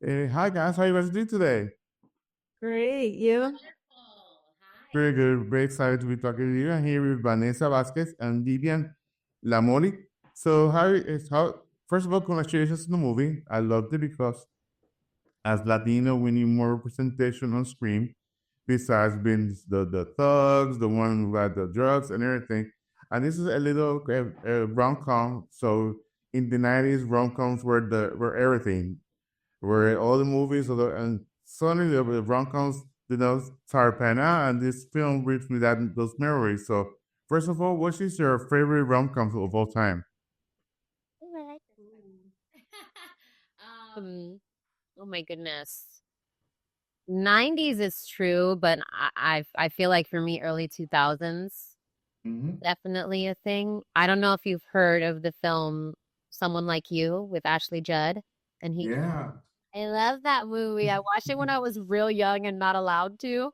Hi guys, how you guys doing today? Great, you? Very good, very excited to be talking to you. I'm here with Vannessa Vasquez and Vivian Lamolli. So first of all, congratulations on the movie. I loved it because as Latino, we need more representation on screen besides being the thugs, the one who had the drugs and everything. And this is a little rom-com. So in the 90s, rom-coms were everything. Where all the movies and suddenly the rom-coms, Tarpana, and this film brings me those memories. So first of all, what is your favorite rom-com of all time? Um, oh my goodness. 90s is true, but I feel like for me, early 2000s, Hmm. definitely a thing. I don't know if you've heard of the film Someone Like You with Ashley Judd and he Yeah. I love that movie. I watched it when I was real young and not allowed to.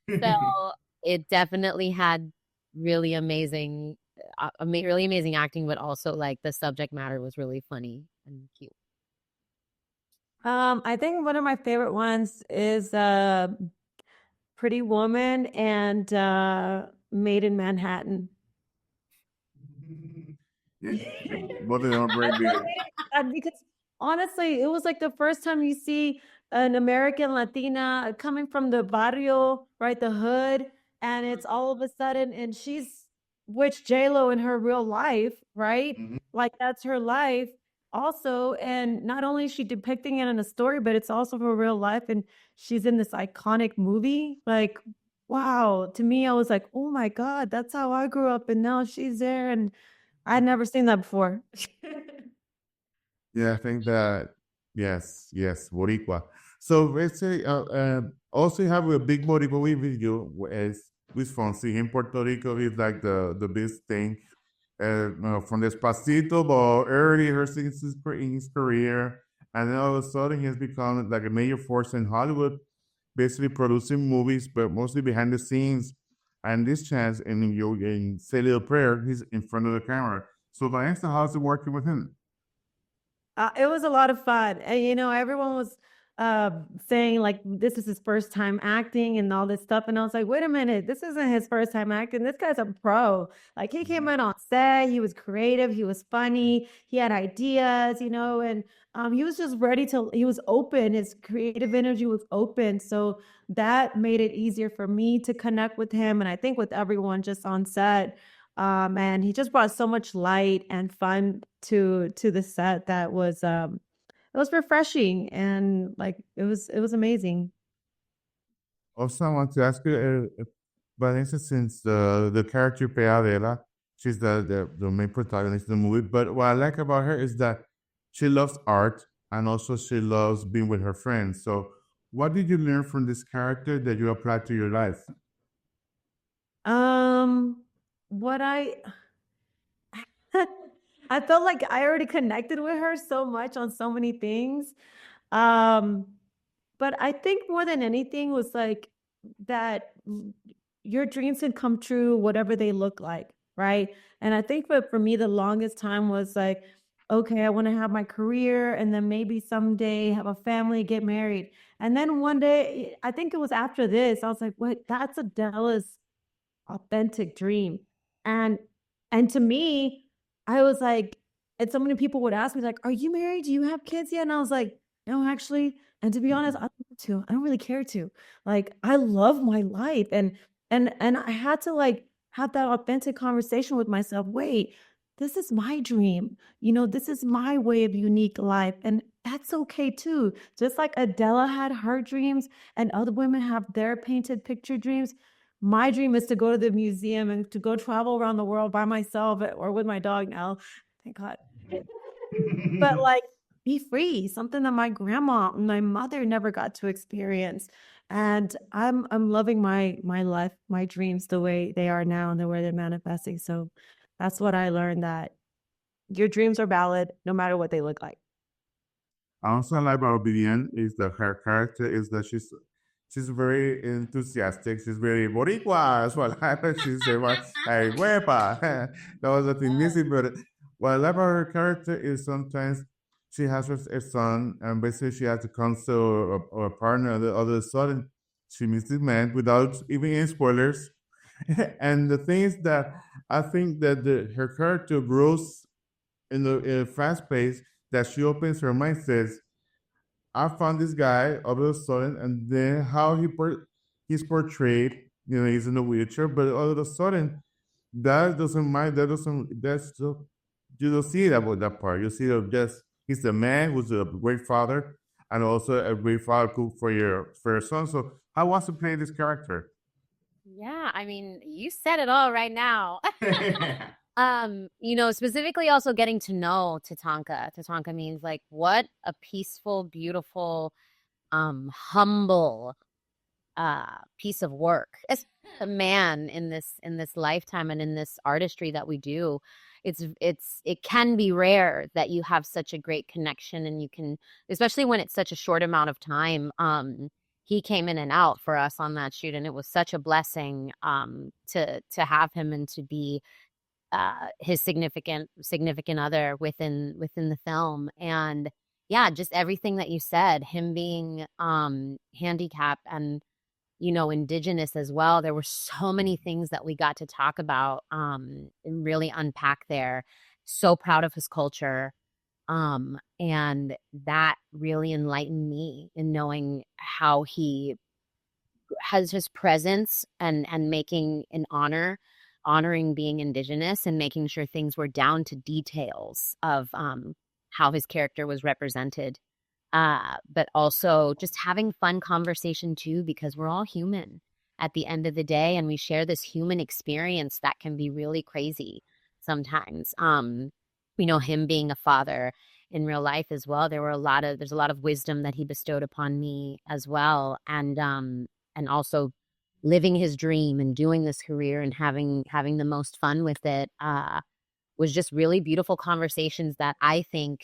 So it definitely had really amazing really amazing acting, but also like the subject matter was really funny and cute. I think one of my favorite ones is Pretty Woman and Made in Manhattan. Yeah, both of them are I very love big. because honestly, it was like the first time you see an American Latina coming from the barrio, right, the hood, and it's all of a sudden, and she's which J Lo in her real life, right? Mhm. Like that's her life also, and not only is she depicting it in a story, but it's also her real life, and she's in this iconic movie. Like, wow, to me, I was like, oh my God, that's how I grew up, and now she's there, and I'd never seen that before. Yeah, I think that yes, Boricua. So let's say also you have a big Boricua with you as Luis Fonsi in Puerto Rico. He's like the big thing. From Despacito, but earlier since in his career, and then all of a sudden he has become like a major force in Hollywood, basically producing movies, but mostly behind the scenes. And this chance in Say Little Prayer, he's in front of the camera. So Vanessa, how's it working with him? It was a lot of fun. And, everyone was uh, saying like this is his first time acting and all this stuff. And I was like, wait a minute, this isn't his first time acting. This guy's a pro. Like he came in on set, he was creative, he was funny, he had ideas, and he was just ready to, he was open. His creative energy was open. So that made it easier for me to connect with him. And I think with everyone just on set. And he just brought so much light and fun to the set that was it was refreshing and like it was amazing. Also, I want to ask you, Vanessa, since the character Peadela, she's the main protagonist of the movie. But what I like about her is that she loves art and also she loves being with her friends. So, what did you learn from this character that you applied to your life? Um what I felt like I already connected with her so much on so many things. Um but I think more than anything was like that your dreams can come true whatever they look like, right? And I think for me the longest time was like, okay, I want to have my career and then maybe someday have a family, get married. And then one day, I think it was after this, I was like, what? That's Adele's authentic dream. And and to me, I was like, and so many people would ask me, like, are you married? Do you have kids yet? And I was like, no, actually. And to be honest, I don't want to. I don't really care to. Like, I love my life. And I had to like have that authentic conversation with myself. Wait, this is my dream. This is my way of unique life. And that's okay too. Just like Adela had her dreams and other women have their painted picture dreams, my dream is to go to the museum and to go travel around the world by myself or with my dog now. Thank God. But like be free, something that my grandma, my mother never got to experience. And I'm loving my life, my dreams the way they are now and the way they're manifesting. So that's what I learned, that your dreams are valid no matter what they look like. Also, I like about Vivian is that her character is that she's very enthusiastic. She's very boricua. That's what I like. She's very hey, huepa. That was the thing missing. But what I like about her character is sometimes she has her son, and basically she has to console or a partner. And all of a sudden, she meets this man without even any spoilers. And the thing is that I think that her character grows in a fast pace that she opens her mind, says, I found this guy all of a sudden, and then how he's portrayed, he's in a wheelchair, but all of a sudden, that doesn't mind, that's so, you don't see it about that part. You see that just he's a man who's a great father and also a great father cook for your son. So how was to play this character? Yeah, I mean, you said it all right now. Specifically also getting to know Tatanka. Tatanka means like what a peaceful, beautiful, humble piece of work as a man in this lifetime and in this artistry that we do. It can be rare that you have such a great connection, and you can, especially when it's such a short amount of time. He came in and out for us on that shoot, and it was such a blessing to have him and to be his significant other within the film. And yeah, just everything that you said, him being handicapped and indigenous as well. There were so many things that we got to talk about and really unpack there. So proud of his culture. And that really enlightened me in knowing how he has his presence and making an honoring being indigenous and making sure things were down to details of how his character was represented. But also just having fun conversation too, because we're all human at the end of the day, and we share this human experience that can be really crazy sometimes. Him being a father in real life as well, there's a lot of wisdom that he bestowed upon me as well. And also living his dream and doing this career and having the most fun with it, was just really beautiful conversations that I think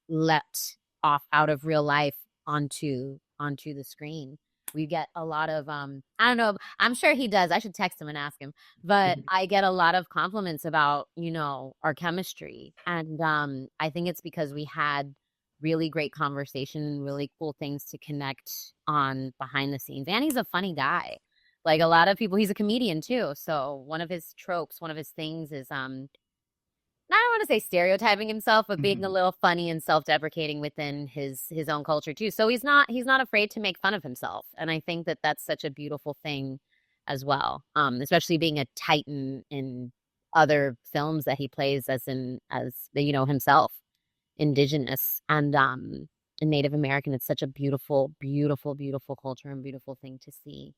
let off out of real life onto the screen. We get a lot of I don't know, I'm sure he does. I should text him and ask him. But I get a lot of compliments about, our chemistry. And I think it's because we had really great conversation and really cool things to connect on behind the scenes. And he's a funny guy. Like a lot of people, he's a comedian too. So one of his tropes, one of his things is I don't want to say stereotyping himself, but being a little funny and self-deprecating within his own culture too. So he's not afraid to make fun of himself, and I think that that's such a beautiful thing as well. Especially being a titan in other films that he plays as himself, indigenous and Native American. It's such a beautiful, beautiful, beautiful culture and beautiful thing to see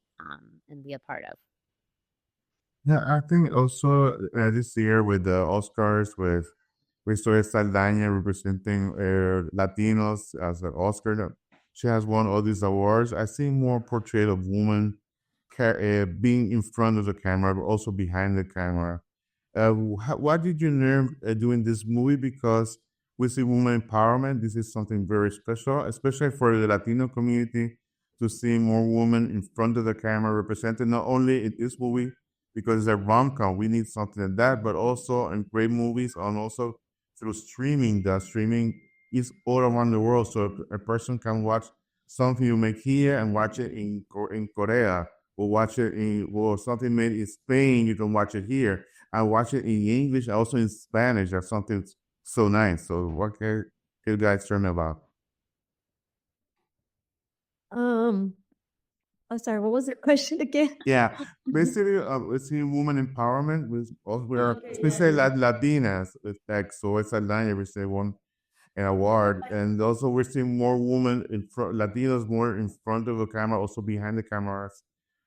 and be a part of. Yeah, I think also this year with the Oscars, with Victoria Saldana representing Latinos as an Oscar, she has won all these awards. I see more portrait of women being in front of the camera, but also behind the camera. What did you learn doing this movie? Because we see women empowerment. This is something very special, especially for the Latino community, to see more women in front of the camera represented not only in this movie because it's a rom-com. We need something like that, but also in great movies and also through streaming. The streaming is all around the world, so a person can watch something you make here and watch it in Korea, or watch it or something made in Spain. You can watch it here and watch it in English, also in Spanish. That's something so nice. So what can you guys tell me about? I'm sorry, what was the question again? Yeah, basically, it's in woman empowerment. With also, we are Okay, yeah. especially Latinas. It's like so. It's a line every say one an award, and also we're seeing more women in front, Latinos more in front of the camera, also behind the cameras.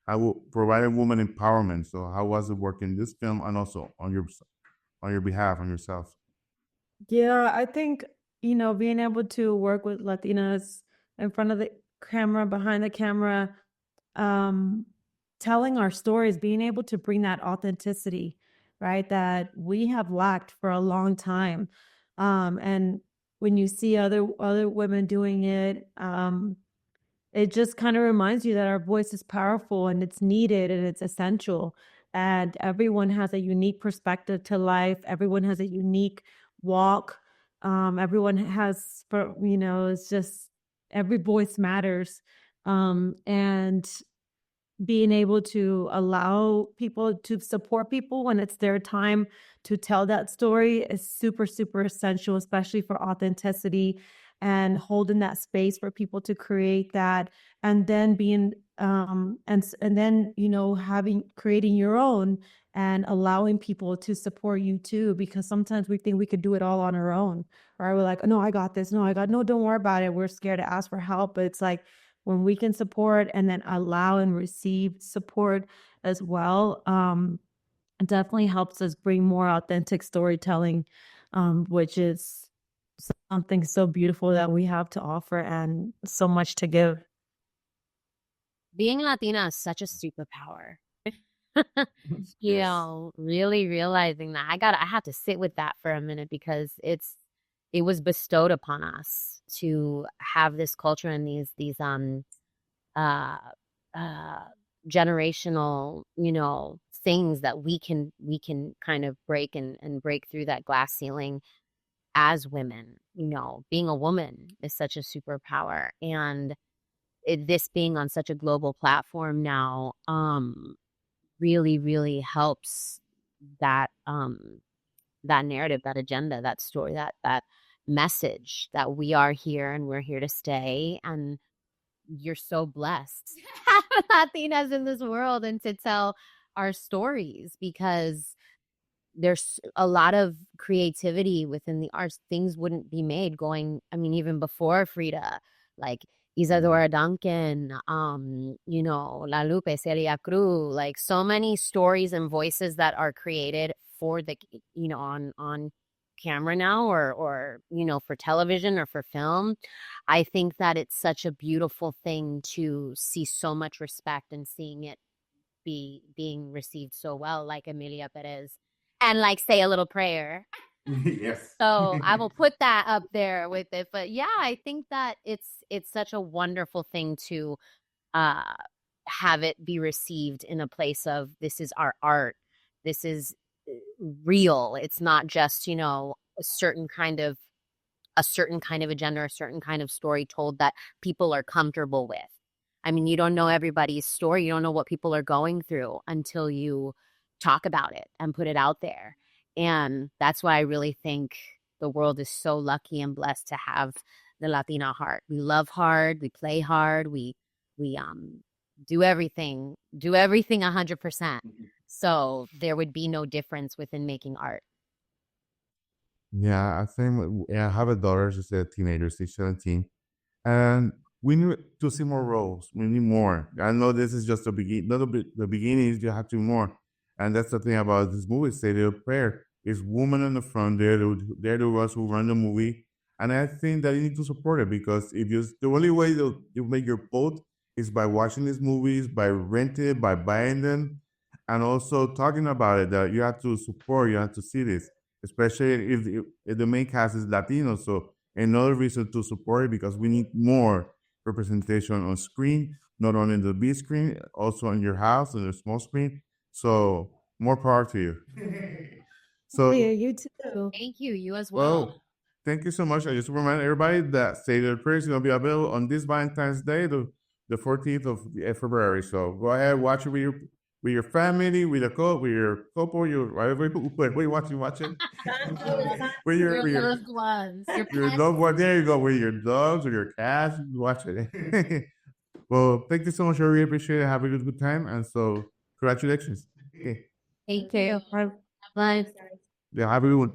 I will provide woman empowerment. So how was it working this film, and also on your behalf, on yourself? Yeah, I think, being able to work with Latinas in front of the camera, behind the camera, um, telling our stories, being able to bring that authenticity, right, that we have lacked for a long time. And when you see other women doing it, it just kind of reminds you that our voice is powerful and it's needed and it's essential. And everyone has a unique perspective to life. Everyone has a unique walk. Everyone has, it's just every voice matters. And being able to allow people to support people when it's their time to tell that story is super, super essential, especially for authenticity and holding that space for people to create that. And then being, and then, creating your own and allowing people to support you too, because sometimes we think we could do it all on our own. Or we're like, no, I got this. No, no, don't worry about it. We're scared to ask for help. But it's like, when we can support and then allow and receive support as well, it definitely helps us bring more authentic storytelling, which is something so beautiful that we have to offer and so much to give. Being Latina is such a superpower. Really realizing that I have to sit with that for a minute, because it was bestowed upon us to have this culture and these uh generational, things that we can kind of break and break through that glass ceiling as women. Being a woman is such a superpower, and this being on such a global platform now really helps that that narrative, that agenda, that story, that message that we are here and we're here to stay. And you're so blessed to have Latinas in this world and to tell our stories, because there's a lot of creativity within the arts. Things wouldn't be made even before Frida, like Isadora Duncan, La Lupe, Celia Cruz, like so many stories and voices that are created for the, on camera now, or for television or for film. I think that it's such a beautiful thing to see so much respect and seeing it being received so well, like Emilia Perez, and like say a little prayer. Yes. So I will put that up there with it. But yeah, I think that it's such a wonderful thing to have it be received in a place of, this is our art. This is real. It's not just, a certain kind of agenda, a certain kind of story told that people are comfortable with. You don't know everybody's story. You don't know what people are going through until you talk about it and put it out there. And that's why I really think the world is so lucky and blessed to have the Latina heart. We love hard, we play hard, we do everything 100%. So there would be no difference within making art. Yeah, I think I have a daughter. She's a teenager, she's 17, and we need to see more roles. We need more. I know this is just the begin. Not the beginnings. You have to more, and that's the thing about this movie. Say the prayer is women in the front. They're the ones who run the movie, and I think that you need to support it, because if you the only way that you make your vote is by watching these movies, by renting it, by buying them, and also talking about it. That you have to support. You have to see this, especially if the main cast is Latino. So another reason to support it, because we need more representation on screen, not only in the big screen, also in your house on the small screen. So more power to you. So Yeah, you too. Thank you. You as well. well, thank you so much. I just remind everybody that Say Their Prayers is gonna be available on this Valentine's Day, the 14th of February. So go ahead, watch it with your family, with with your couple, whatever you watch it. with Your your loved ones, your loved one. There you go, with your dogs or your cats. Watch it. Well, thank you so much. I really appreciate it. Have a good time, and so congratulations. Okay. Thank you. Bye. Yeah, have a good one.